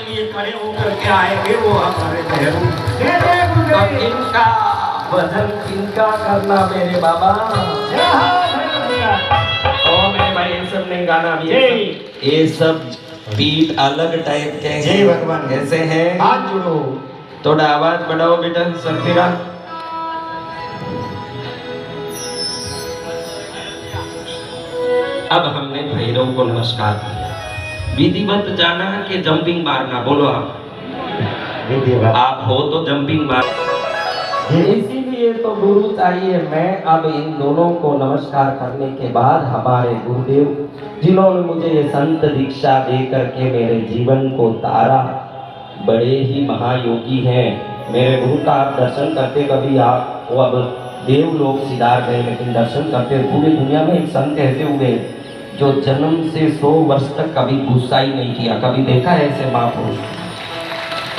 लिए खड़े होकर के आएंगे वो हमारे भैरू। अब इनका भजन किनका करना मेरे बाबा? ओ मेरे भाई ये सब नहीं गाना भी है, ये सब बीट अलग टाइप के हैं। जय भगवान। कैसे हैं? हाथ जोड़ो, थोड़ा आवाज बढ़ाओ बेटा सरफिरा। अब हमने भैरव को नमस्कार किया, विधिवत जाना कि जंपिंग मारना? बोलो आप हो तो जंपिंग मार। इसीलिए तो गुरु चाहिए। मैं अब इन दोनों को नमस्कार करने के बाद हमारे गुरुदेव जिन्होंने मुझे ये संत दीक्षा दे करके मेरे जीवन को तारा, बड़े ही महायोगी हैं। मेरे गुरु का आप दर्शन करते कभी? आप वो अब देव लोग सिधार गए, लेकिन दर्शन करते पूरी दुनिया में एक संत ऐसे हुए जो जन्म से 100 वर्ष तक कभी गुस्सा ही नहीं किया। कभी देखा है ऐसे महापुरुष?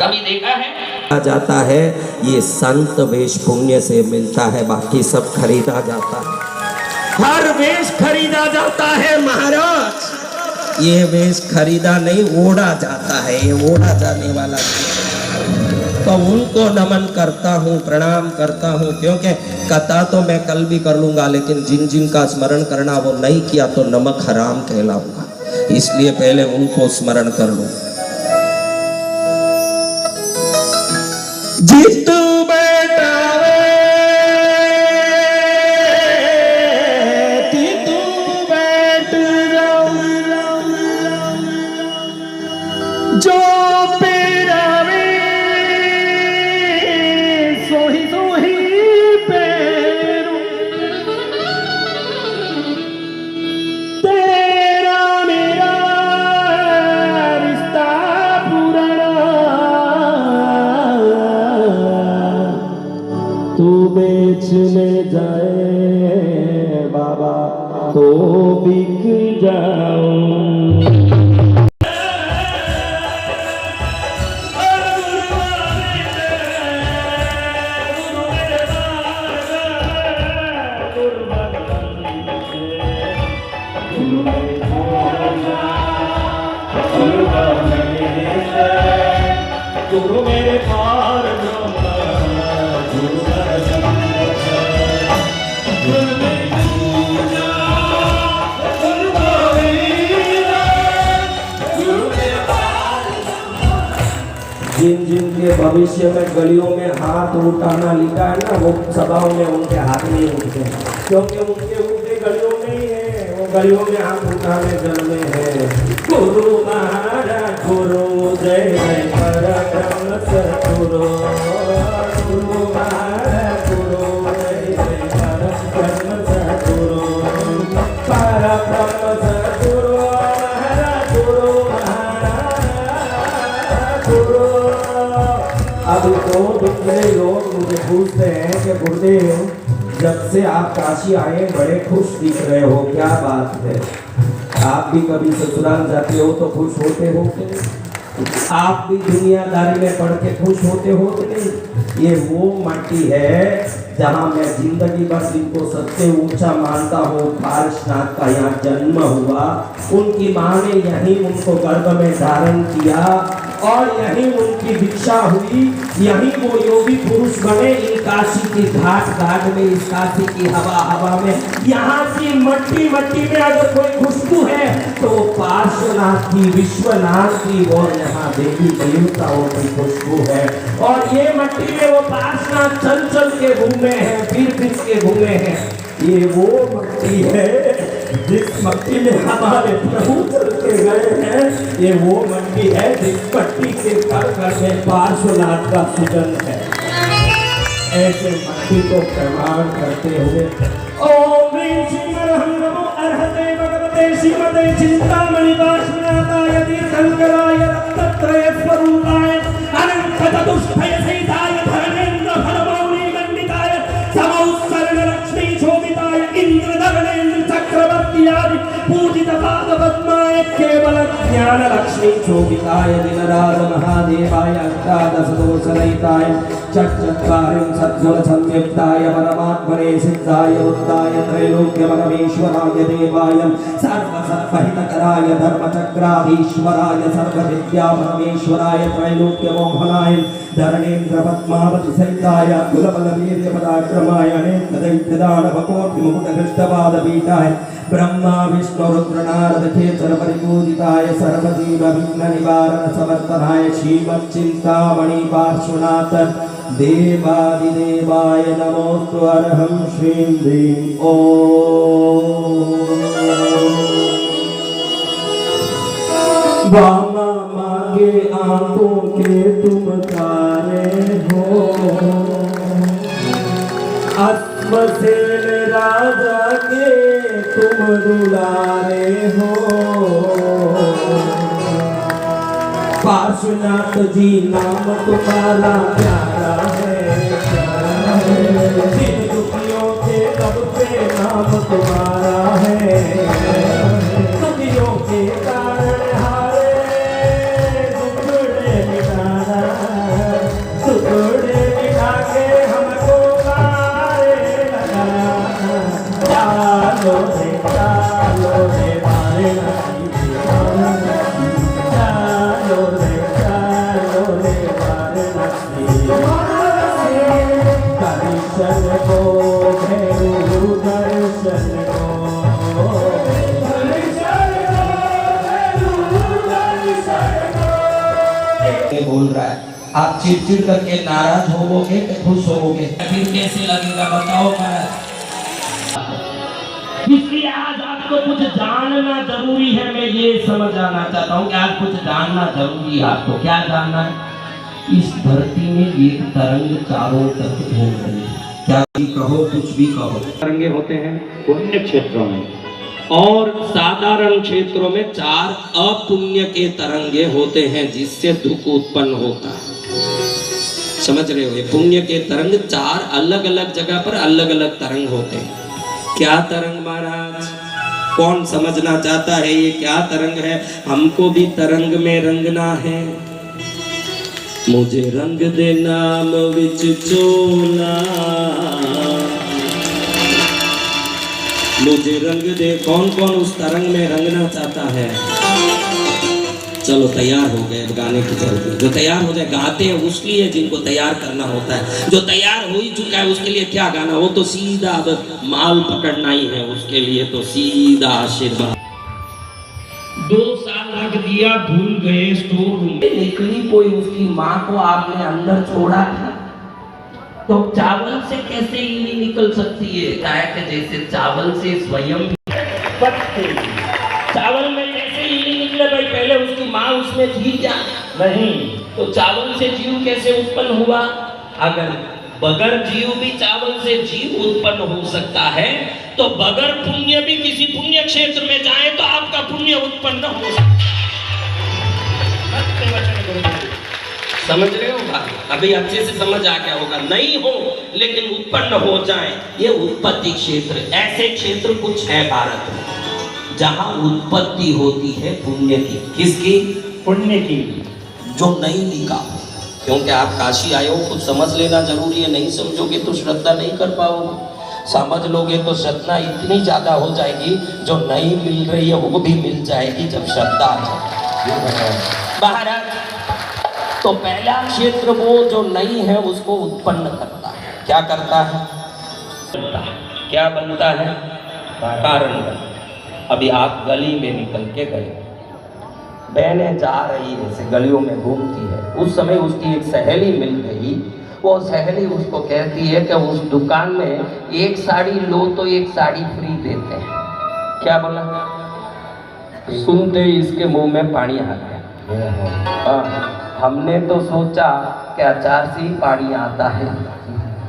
कभी देखा है? जाता है ये संत वेश पुण्य से मिलता है, बाकी सब खरीदा जाता है। हर वेश खरीदा जाता है महाराज, ये वेश खरीदा नहीं ओढ़ा जाता है, ये ओढ़ा जाने वाला। तो उनको नमन करता हूँ, प्रणाम करता हूँ, क्योंकि कथा तो मैं कल भी कर लूंगा, लेकिन जिन जिन का स्मरण करना वो नहीं किया तो नमक हराम कहलाऊंगा, इसलिए पहले उनको स्मरण कर लूं। जीतू बेटा जीतू बैठ जो पेरावे सोही सोही पेरू तेरा मेरा रिश्ता पुराना, तू बेचने जाए बाबा तो बिक जाऊं। गुरु मेरे पार जिन जिन के भविष्य में गलियों में हाथ उठाना लिखा है ना, वो सभाओं में उनके हाथ नहीं उठते, क्योंकि उनके उठे गलियों में ही है, वो गलियों में हाथ उठाने जन्मे हैं। गुरु महाराज गुरु जय जय परब्रह्म सद्गुरु, गुरु महाराज गुरु जय जय परब्रह्म सद्गुरु, परब्रह्म सद्गुरु महाराज गुरु महाराज गुरु। अब तो दूसरे लोग मुझे पूछते हैं कि गुरुदेव जब से आप काशी आए बड़े खुश दिख रहे हो, क्या बात है? आप भी कभी ससुराल जाते हो तो खुश होते हो कि नहीं? आप भी दुनियादारी में पढ़ के खुश होते हो कि नहीं? ये वो माटी है जहाँ मैं जिंदगी भर जिनको सबसे ऊंचा मानता हूँ, पारसनाथ का यहाँ जन्म हुआ। उनकी माँ ने यहीं उनको गर्भ में धारण किया और यहीं उनकी दीक्षा हुई, यहीं वो योगी पुरुष बने। इन काशी की घाट घाट में, इस काशी की हवा हवा में, यहाँ की मट्टी मट्टी में अगर कोई खुशबू है तो वो पार्श्वनाथ की, विश्वनाथ की और यहाँ देवी देवताओं की खुशबू है। और ये मट्टी में वो पार्श्वनाथ चल चल के घूमे हैं, फिर के घूमे हैं। ये वो मट्टी है जिस मट्टी में हमारे प्रभु चल के गए हैं, ये वो मट्टी है जिस मट्टी के घर घर में पार्श्वनाथ का सुजन है। ऐसे मट्टी को प्रमाण करते हुए ओम ह्रीं श्रीमन्नमो नमो अर्हते भगवते श्रीमते चिंतामणि पार्श्वनाथाय तीर्थंकराय रत्नत्रय स्वरूपाय अनंत चतुष्टय सहिताय धर्मेन्द्र फलमौलि मंडिताय समौत्सर्ग लक्ष्मी शोभिताय इंद्र धर्मेन्द्र चक्रवर्ती आदि पूजित पाद पद्माय केवल ज्ञान लक्ष्मी शोभिताय दिनराज महादेवाय अष्टादश दोष रहिताय चत्वारिंशत् गुण संयुक्ताय परमात्मने सिद्धाय बुद्धाय त्रैलोक्य परमेश्वराय देवाय सर्व सर्वहितकराय धर्मचक्राधीश्वराय सर्वविद्या परमेश्वराय त्रैलोक्यमोहनाय धरणेन्द्र पद्मावति सहिताय कुलबलवीर्य पराक्रमाय अनेकदैत्यदानवकोटिमुकुटहृष्टपादपीठाय ब्रह्मा विष्णु रुद्र नारद खेचर परिपूजिताय सर्वजीव विघ्न निवारण समर्थनाय श्रीमच्चिंतामणि पार्श्वनाथ देवादिदेवाय नमोस्तु अर्हं श्रीं ह्रीं ओम। बामा मागे आंखों के तुम तारे हो, अश्वसेन राजा के तुम दुलारे हो। पार्श्वनाथ जी नाम तुम्हारा प्यारा है, जिन दुखियों के तब पे नाम तुम्हारा है। दुखियों के कारण हारे दुखड़े मिटाना, दुखड़े मिटा के हमको मारे लगाना। चालो रे मारे दर्शन को भैरू दर्शन को बोल रहा है। आप चिड़चिड़ करके नाराज होवोगे कि खुश होवोगे? फिर कैसे लगेगा बताओ महाराज। इसलिए आज आपको कुछ जानना जरूरी है। मैं ये समझ आना चाहता हूँ कि आज कुछ जानना जरूरी है। आपको क्या जानना है? इस धरती में एक तरंग चारों तरफ घूम रही है। क्या भी कहो, कुछ भी कहो। तरंगे होते हैं पुण्य क्षेत्रों में, और साधारण क्षेत्रों में 4 अपुण्य के तरंगे होते हैं, जिससे दुख उत्पन्न होता है। समझ रहे हो? ये पुण्य के तरंग 4 अलग अलग जगह पर अलग अलग तरंग होते हैं। क्या तरंग महाराज? कौन समझना चाहता है ये क्या तरंग है? हमको भी तरंग में रंगना है। मुझे रंग दे नाम विच चोला, मुझे रंग दे। कौन कौन उस तरंग में रंगना चाहता है? चलो तैयार हो गए, गाने की जरूरत। जो तैयार हो जाए गाते हैं उसके लिए, जिनको तैयार करना होता है। जो तैयार हो ही चुका है उसके लिए क्या गाना? वो तो सीधा अब माल पकड़ना ही है, उसके लिए तो सीधा आशीर्वाद। 2 साल रख दिया, भूल गए स्टोर रूम में। निकली कोई उसकी माँ को आपने अंदर छोड़ा था, तो चावल से कैसे इल्ली निकल सकती है? गाय के जैसे चावल से स्वयं चावल में कैसे इल्ली निकले भाई? पहले उसकी माँ उसमें थी क्या? नहीं। तो चावल से जीव कैसे उत्पन्न हुआ? अगर बगैर जीव भी चावल से जीव उत्पन्न हो सकता है, तो बगैर पुण्य भी किसी पुण्य क्षेत्र में जाए तो आपका पुण्य उत्पन्न हो सकता है। समझ रहे हो बात? अभी अच्छे से समझ आ गया होगा। नहीं हो लेकिन उत्पन्न हो जाए, ये उत्पत्ति क्षेत्र। ऐसे क्षेत्र कुछ है भारत में जहां उत्पत्ति होती है पुण्य की। किसकी? पुण्य की, जो नहीं लिखा। क्योंकि आप काशी आए हो, कुछ समझ लेना जरूरी है। नहीं समझोगे तो श्रद्धा नहीं कर पाओगे, समझ लोगे तो श्रद्धा इतनी ज्यादा हो जाएगी, जो नहीं मिल रही है वो भी मिल जाएगी जब श्रद्धा आ जाए। महाराज, तो पहला क्षेत्र वो जो नहीं है उसको उत्पन्न करता है। क्या करता है? क्या बनता है? कारण। अभी आप गली में निकल के गए, बहनें जा रही है, ऐसे गलियों में घूमती है। उस समय उसकी एक सहेली मिल गई। वो सहेली उसको कहती है कि उस दुकान में 1 साड़ी लो तो 1 साड़ी फ्री देते हैं। क्या बोला? सुनते ही इसके मुंह में पानी आ गया। हमने तो सोचा कि अचार से ही पानी आता है,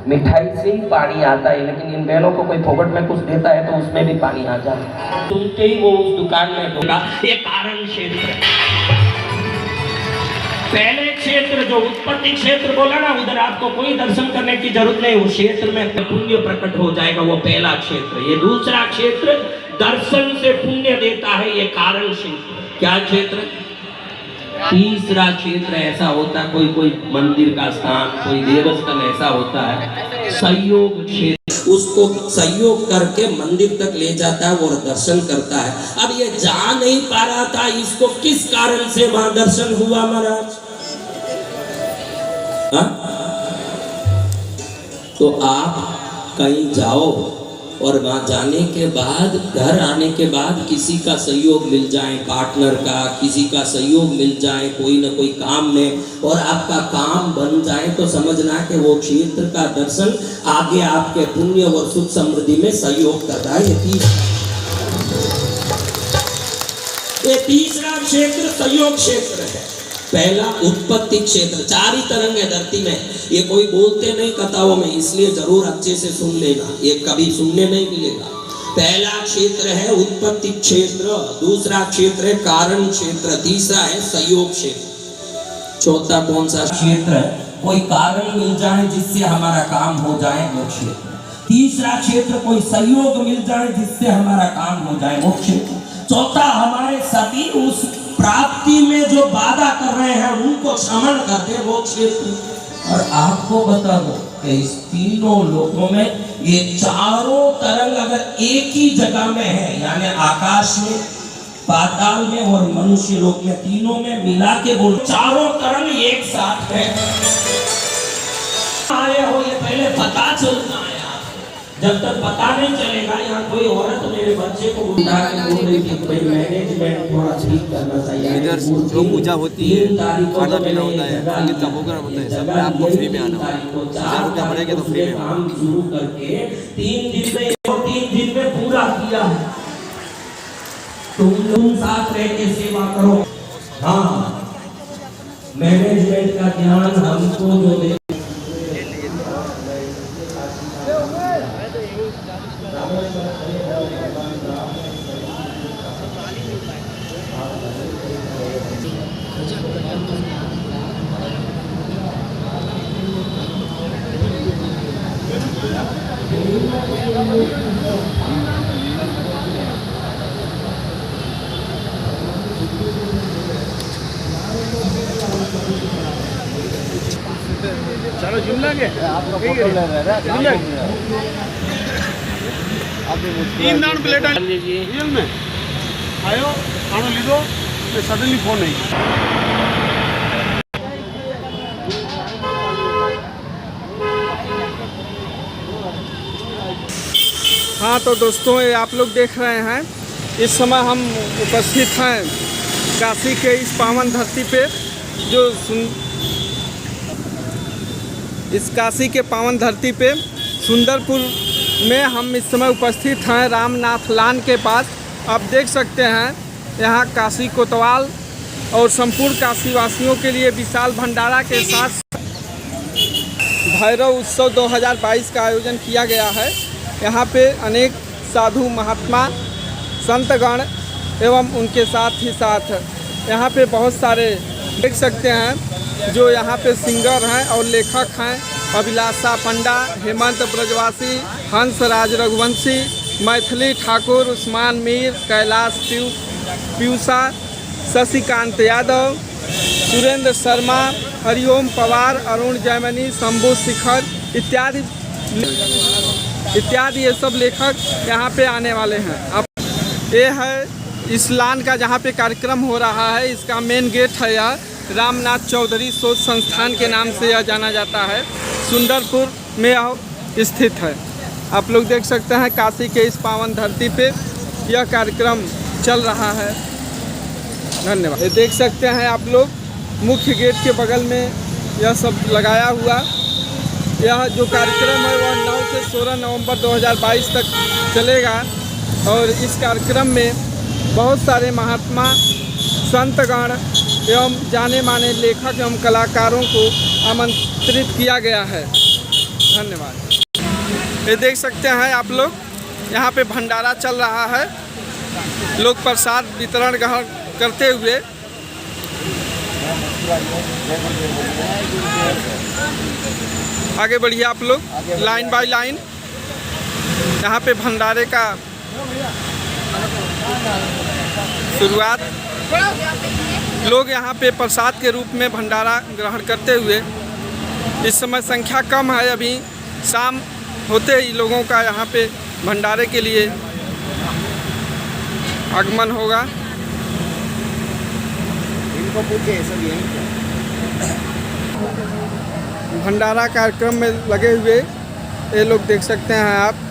मिठाई से ही पानी आता है, लेकिन इन बहनों को कोई फोकट में कुछ देता है तो उसमें भी पानी आ जाता है। सुनते ही वो उस दुकान में होगा। ये कारण क्षेत्र। पहले क्षेत्र जो उत्पत्ति क्षेत्र बोला ना, उधर आपको कोई दर्शन करने की जरूरत नहीं। उस क्षेत्र में पुण्य प्रकट हो जाएगा, वो पहला क्षेत्र। ये दूसरा क्षेत्र दर्शन से पुण्य देता है, ये कारण क्षेत्र। क्या क्षेत्र? तीसरा क्षेत्र ऐसा होता है, कोई मंदिर का स्थान, कोई देवस्थान ऐसा होता है, संयोग क्षेत्र। उसको सहयोग करके मंदिर तक ले जाता है और दर्शन करता है। अब ये जा नहीं पा रहा था, इसको किस कारण से वहां दर्शन हुआ महाराज? तो आप कहीं जाओ और वहां जाने के बाद, घर आने के बाद किसी का सहयोग मिल जाए, पार्टनर का, किसी का सहयोग मिल जाए कोई ना कोई काम में, और आपका काम बन जाए, तो समझना कि वो क्षेत्र का दर्शन आगे आपके पुण्य और सुख समृद्धि में सहयोग कर रहा है। ये तीसरा क्षेत्र सहयोग क्षेत्र है। पहला उत्पत्ति क्षेत्र, 4 ही तरंग है धरती में, ये कोई बोलते नहीं कथाओं में, इसलिए जरूर अच्छे से सुन लेना, ये कभी सुनने नहीं मिलेगा। पहला क्षेत्र है उत्पत्ति क्षेत्र, दूसरा क्षेत्र है कारण क्षेत्र, तीसरा है सहयोग क्षेत्र। चौथा कौन सा क्षेत्र है? कोई कारण मिल जाए जिससे हमारा काम हो जाए, वो क्षेत्र। तीसरा क्षेत्र कोई सहयोग मिल जाए जिससे हमारा काम हो जाए, वो क्षेत्र। चौथा हमारे सभी उस प्राप्ति में जो बाधा कर रहे हैं उनको शमन कर दे, वो क्षेत्र। और आपको बता दो कि इस तीनों लोकों में ये चारों तरंग अगर एक ही जगह में है, यानी आकाश में, पाताल में और मनुष्य लोक में, तीनों में मिला के बोलो, चारों तरंग एक साथ है। आए हो ये पहले पता चलना है। जब तक पता नहीं चलेगा, यहाँ कोई औरत मेरे बच्चे को उठा के बोल रही थी भाई मैनेजमेंट थोड़ा ठीक करना चाहिए। इधर जो पूजा होती है, खाना पीना होता है, संगीत का प्रोग्राम होता है, सब में आपको फ्री में आना होगा। 1000 रुपया पड़ेगा तो फ्री में काम शुरू करके 3 दिन में पूरा किया है। तुम साथ रह के सेवा करो। हाँ, मैनेजमेंट का ज्ञान हमको जो दे चलो जुमला के आपका फोटो ले रहे हैं। आप 3 दान प्लेट लीजिए रियल में आयो खाना लीधो तो सडनली फोन नहीं। हाँ तो दोस्तों, ये आप लोग देख रहे हैं, इस समय हम उपस्थित हैं काशी के इस पावन धरती पे, जो इस काशी के पावन धरती पे सुंदरपुर में हम इस समय उपस्थित हैं रामनाथ लान के पास। आप देख सकते हैं यहाँ काशी कोतवाल और संपूर्ण काशी वासियों के लिए विशाल भंडारा के साथ भैरव उत्सव 2022 का आयोजन किया गया है। यहाँ पे अनेक साधु महात्मा संतगण एवं उनके साथ ही साथ यहाँ पे बहुत सारे देख सकते हैं जो यहाँ पे सिंगर हैं और लेखक हैं। अभिलाषा पंडा, हेमंत ब्रजवासी, हंसराज रघुवंशी, मैथिली ठाकुर, उस्मान मीर, कैलाश पीयूषा, शशिकांत यादव, सुरेंद्र शर्मा, हरिओम पवार, अरुण जैमिनी, शंभू शिखर इत्यादि ये सब लेखक यहाँ पे आने वाले हैं। अब ये है इस लान का जहाँ पे कार्यक्रम हो रहा है, इसका मेन गेट है यह रामनाथ चौधरी शोध संस्थान के नाम से यह जाना जाता है, सुंदरपुर में यह स्थित है। आप लोग देख सकते हैं काशी के इस पावन धरती पे यह कार्यक्रम चल रहा है। धन्यवाद। ये देख सकते हैं आप लोग मुख्य गेट के बगल में यह सब लगाया हुआ। यह जो कार्यक्रम है वह 9 से 16 नवंबर 2022 तक चलेगा और इस कार्यक्रम में बहुत सारे महात्मा संतगण एवं जाने माने लेखक एवं कलाकारों को आमंत्रित किया गया है। धन्यवाद। ये देख सकते हैं आप लोग यहाँ पे भंडारा चल रहा है, लोग प्रसाद वितरण ग्रहण करते हुए। आगे बढ़िए आप लोग लाइन बाय लाइन। यहाँ पे भंडारे का शुरुआत, लोग यहाँ पे प्रसाद के रूप में भंडारा ग्रहण करते हुए। इस समय संख्या कम है, अभी शाम होते ही लोगों का यहाँ पे भंडारे के लिए आगमन होगा। इनको पूछे सब यहीं भंडारा कार्यक्रम में लगे हुए ये लोग देख सकते हैं आप।